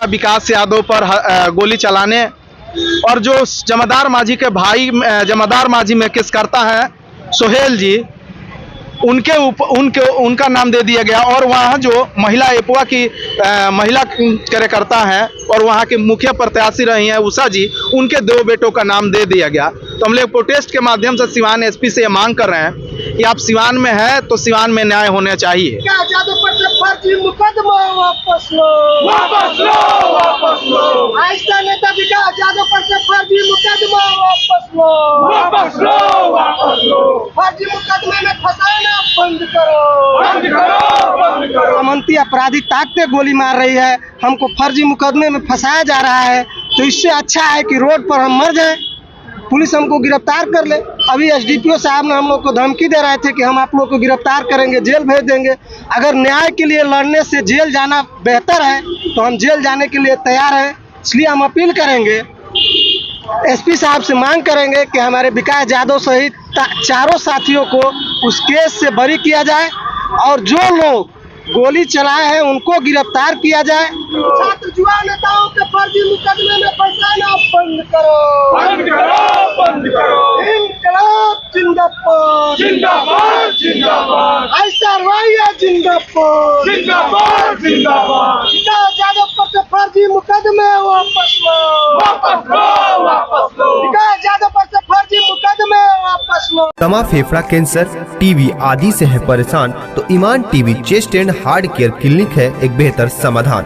विकास यादव पर गोली चलाने और जो जमादार मांझी के भाई जमादार मांझी में केस करता है सोहेल जी, उनका नाम दे दिया गया। और वहाँ जो महिला एपुआ की महिला कार्यकर्ता है और वहाँ के मुखिया प्रत्याशी रही हैं उषा जी, उनके 2 बेटों का नाम दे दिया गया। तो हम लोग प्रोटेस्ट के माध्यम से सिवान एसपी से ये मांग कर रहे हैं कि आप सिवान में हैं तो सिवान में न्याय होना चाहिए। मुकदमा वापस लो, वापस लो, वापस लो। आइस्ता नेता विकास यादव पर से फर्जी मुकदमा वापस लो, वापस लो, वापस लो। फर्जी मुकदमे में फंसाना बंद करो, बंद करो, बंद करो। अमंती अपराधी ताकते गोली मार रही है, हमको फर्जी मुकदमे में फंसाया जा रहा है। तो इससे अच्छा है कि रोड पर हम मर जाएं, पुलिस हमको गिरफ्तार कर ले। अभी एसडीपीओ साहब ने हम लोग को धमकी दे रहे थे कि हम आप लोग को गिरफ्तार करेंगे, जेल भेज देंगे। अगर न्याय के लिए लड़ने से जेल जाना बेहतर है तो हम जेल जाने के लिए तैयार हैं। इसलिए हम अपील करेंगे, एसपी साहब से मांग करेंगे कि हमारे विकास यादव सहित 4 साथियों को उस केस से बरी किया जाए और जो लोग गोली चलाए हैं उनको गिरफ्तार किया जाए। छात्र युवा नेताओं के फर्जी मुकदमे में फंसाना बंद करो, बंद करो, बंद करो। इंकलाब जिंदाबाद, जिंदाबाद, जिंदाबाद। ऐसा रवैया जिंदाबाद, जिंदाबाद, जिंदाबाद। विकास यादव पर से फर्जी मुकदमे वापस लो, वापस लो, वापस लो। विकास यादव पर से फर्जी मुकदमे वापस लो। दमा, फेफड़ा कैंसर, टीबी आदि से है परेशान तो Iman TB chest and heart care clinic है एक बेहतर समाधान।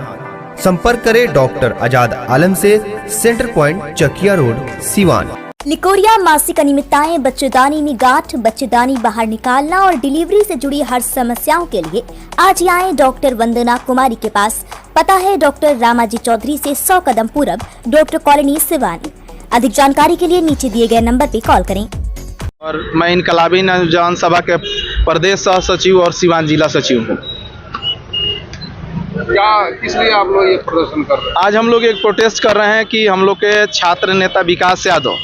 संपर्क करें डॉक्टर आजाद आलम से, centre point Chakia road, Siwan. निकोरिया, मासिक अनियमितताएं, बच्चेदानी में गांठ, बच्चेदानी बाहर निकालना और डिलीवरी से जुड़ी हर समस्याओं के लिए आज ही आए डॉक्टर वंदना कुमारी के पास। पता है डॉक्टर रामाजी चौधरी से 100 कदम पूरब, डॉक्टर कॉलोनी, सिवान। अधिक जानकारी के लिए नीचे दिए गए नंबर पर कॉल करें। और मैं इनकलाबी नौजवान सभा के प्रदेश सह सचिव और सिवान जिला सचिव हूँ। क्या किस लिए आप लोग ये प्रदर्शन कर रहे हैं? आज हम लोग एक प्रोटेस्ट कर रहे हैं कि हम लोग के छात्र नेता विकास यादव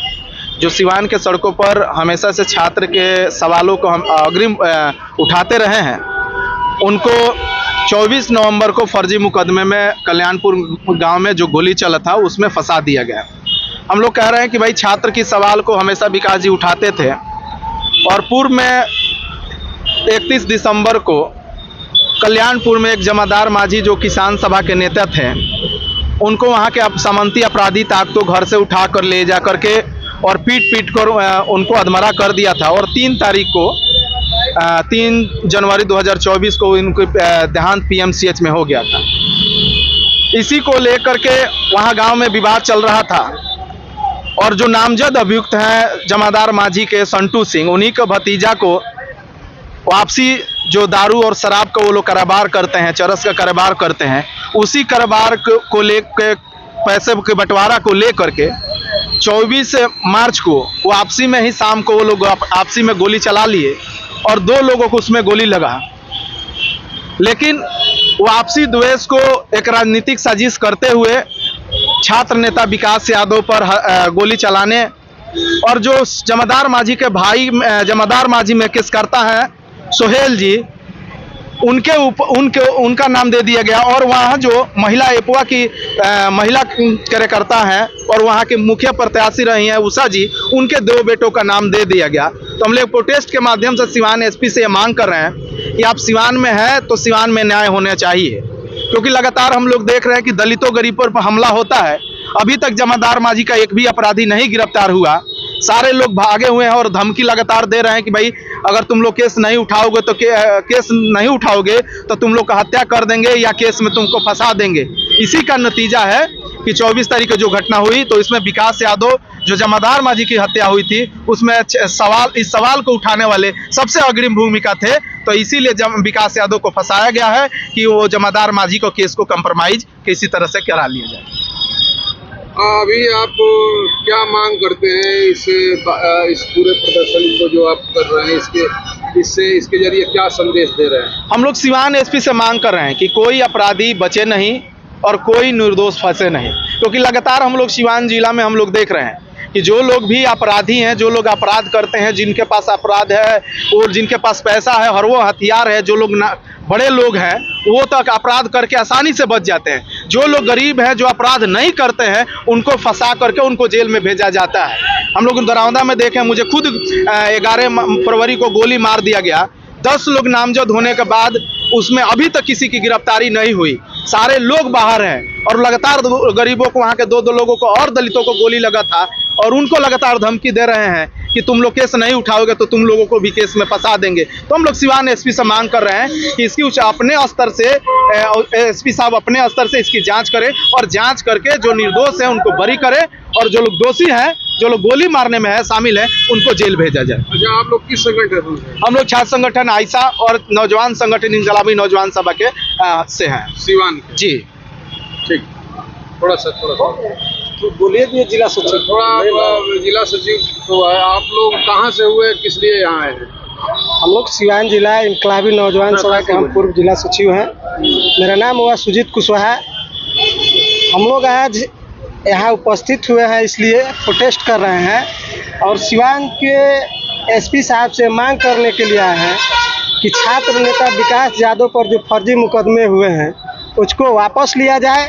जो सिवान के सड़कों पर हमेशा से छात्र के सवालों को हम अग्रिम उठाते रहे हैं, उनको 24 नवंबर को फर्जी मुकदमे में कल्याणपुर गांव में जो गोली चला था उसमें फंसा दिया गया। हम लोग कह रहे हैं कि भाई छात्र की सवाल को हमेशा विकास जी उठाते थे और पूर्व में 31 दिसंबर को कल्याणपुर में एक जमादार मांझी जो किसान सभा के नेता थे, उनको वहाँ के सामंती अपराधी ताकतों घर से उठा कर ले जा करके और पीट कर उनको अधमरा कर दिया था। और 3 तारीख को 3 जनवरी 2024 को इनको देहांत पीएमसीएच में हो गया था। इसी को लेकर के वहाँ गांव में विवाद चल रहा था और जो नामजद अभियुक्त हैं जमादार मांझी के संटू सिंह, उन्हीं का भतीजा को वापसी जो दारू और शराब का वो लोग कारोबार करते हैं, चरस का कारोबार करते हैं, उसी कारोबार को लेकर पैसे के बंटवारा को लेकर के 24 मार्च को वापसी में ही शाम को वो लोग आपसी में गोली चला लिए और 2 लोगों को उसमें गोली लगा। लेकिन वापसी द्वेष को एक राजनीतिक साजिश करते हुए छात्र नेता विकास यादव पर गोली चलाने और जो जमादार मांझी के भाई जमादार मांझी में केस करता है सोहेल जी, उनका नाम दे दिया गया। और वहाँ जो महिला एपुआ की महिला कार्यकर्ता हैं और वहाँ के मुखिया प्रत्याशी रही हैं उषा जी, उनके 2 बेटों का नाम दे दिया गया। तो हम लोग प्रोटेस्ट के माध्यम से सिवान एसपी से ये मांग कर रहे हैं कि आप सिवान में हैं तो सिवान में न्याय होना चाहिए, क्योंकि लगातार हम लोग देख रहे हैं कि दलितों गरीबों पर हमला होता है। अभी तक जमादार मांझी का एक भी अपराधी नहीं गिरफ्तार हुआ, सारे लोग भागे हुए हैं और धमकी लगातार दे रहे हैं कि भाई अगर तुम लोग केस नहीं उठाओगे तो केस नहीं उठाओगे तो तुम लोग का हत्या कर देंगे या केस में तुमको फंसा देंगे। इसी का नतीजा है कि 24 तारीख को जो घटना हुई तो इसमें विकास यादव जो जमादार मांझी की हत्या हुई थी उसमें इस सवाल को उठाने वाले सबसे अग्रिम भूमिका थे। तो इसीलिए विकास यादव को फंसाया गया है कि वो जमादार मांझी को केस को कंप्रोमाइज किसी तरह से करा लिया जाए। अभी आप क्या मांग करते हैं इस पूरे प्रदर्शन को जो आप कर रहे हैं, इसके जरिए क्या संदेश दे रहे हैं? हम लोग सिवान एसपी से मांग कर रहे हैं कि कोई अपराधी बचे नहीं और कोई निर्दोष फंसे नहीं, क्योंकि लगातार हम लोग सिवान जिला में हम लोग देख रहे हैं कि जो लोग भी अपराधी हैं, जो लोग अपराध करते हैं, जिनके पास अपराध है और जिनके पास पैसा है और वो हथियार है, जो लोग बड़े लोग हैं वो तक अपराध करके आसानी से बच जाते हैं। जो लोग गरीब हैं, जो अपराध नहीं करते हैं, उनको फंसा करके उनको जेल में भेजा जाता है। हम लोग दरौंदा में देखें, मुझे खुद 11 फरवरी को गोली मार दिया गया। 10 लोग नामजद होने के बाद उसमें अभी तक किसी की गिरफ्तारी नहीं हुई। सारे लोग बाहर हैं और लगातार गरीबों को, वहाँ के 2 लोगों को और दलितों को गोली लगा था और उनको लगातार धमकी दे रहे हैं कि तुम लोग केस नहीं उठाओगे तो तुम लोगों को भी केस में फंसा देंगे। तो हम लोग सिवान एसपी से मांग कर रहे हैं कि इसकी अपने स्तर से एसपी साहब अपने स्तर से इसकी जांच करें और जांच करके जो निर्दोष है उनको बरी करें और जो लोग दोषी हैं, जो लोग गोली मारने में है शामिल है, उनको जेल भेजा जाए। अच्छा, आप लोग किस संगठन से? हम लोग छात्र संगठन आयशा और नौजवान संगठन इंकलाबी नौजवान सभा के से हैं। सिवान जी ठीक। थोड़ा सा तो बोलिए भी जिला सचिव। थोड़ा जिला सचिव तो है। आप लोग कहाँ से हुए, किस लिए यहाँ आए हैं? हम लोग सिवान जिला इनकलाबी नौजवान सभा के हम पूर्व जिला सचिव हैं। मेरा नाम हुआ सुजीत कुशवाहा। हम लोग आज यहाँ उपस्थित हुए हैं इसलिए प्रोटेस्ट कर रहे हैं और सिवान के एसपी साहब से मांग करने के लिए आए हैं कि छात्र नेता विकास यादव पर जो फर्जी मुकदमे हुए हैं उसको वापस लिया जाए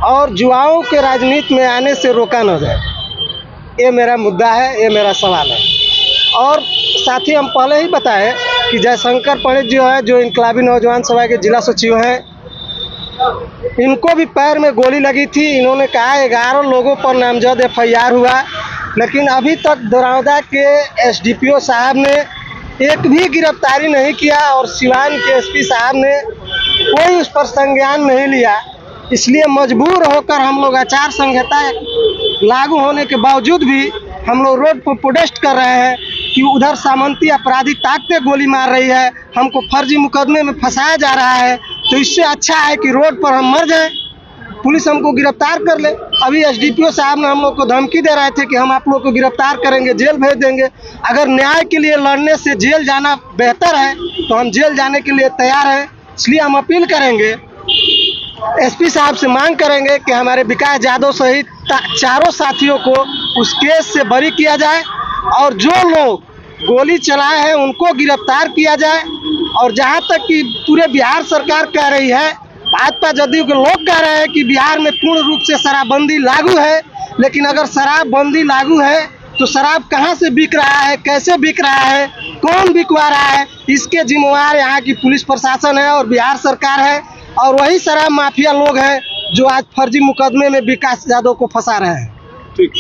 और युवाओं के राजनीति में आने से रोका न जाए। ये मेरा मुद्दा है, ये मेरा सवाल है। और साथ ही हम पहले ही बताएं कि जयशंकर पंडित जो है, जो इनकलाबी नौजवान सभा के जिला सचिव हैं, इनको भी पैर में गोली लगी थी। इन्होंने कहा 11 लोगों पर नामजद FIR हुआ, लेकिन अभी तक दरौंदा के SDPO साहब ने एक भी गिरफ्तारी नहीं किया और सिवान के SP साहब ने कोई उस पर संज्ञान नहीं लिया। इसलिए मजबूर होकर हम लोग आचार संहिता लागू होने के बावजूद भी हम लोग रोड पर प्रोटेस्ट कर रहे हैं कि उधर सामंती अपराधी ताकते गोली मार रही है, हमको फर्जी मुकदमे में फंसाया जा रहा है। तो इससे अच्छा है कि रोड पर हम मर जाएं, पुलिस हमको गिरफ्तार कर ले। अभी SDPO साहब ने हम लोग को धमकी दे रहे थे कि हम आप लोग को गिरफ्तार करेंगे, जेल भेज देंगे। अगर न्याय के लिए लड़ने से जेल जाना बेहतर है तो हम जेल जाने के लिए तैयार हैं। इसलिए हम अपील करेंगे, SP साहब से मांग करेंगे कि हमारे विकास यादव सहित 4 साथियों को उस केस से बरी किया जाए और जो लोग गोली चलाए हैं उनको गिरफ्तार किया जाए। और जहां तक कि पूरे बिहार सरकार कह रही है, भाजपा जदयू के लोग कह रहे हैं कि बिहार में पूर्ण रूप से शराबबंदी लागू है, लेकिन अगर शराबबंदी लागू है तो शराब कहां से बिक रहा है, कैसे बिक रहा है, कौन बिकवा रहा है, इसके जिम्मेवार यहाँ की पुलिस प्रशासन है और बिहार सरकार है। और वही शराब माफिया लोग हैं जो आज फर्जी मुकदमे में विकास यादव को फंसा रहे हैं। ठीक।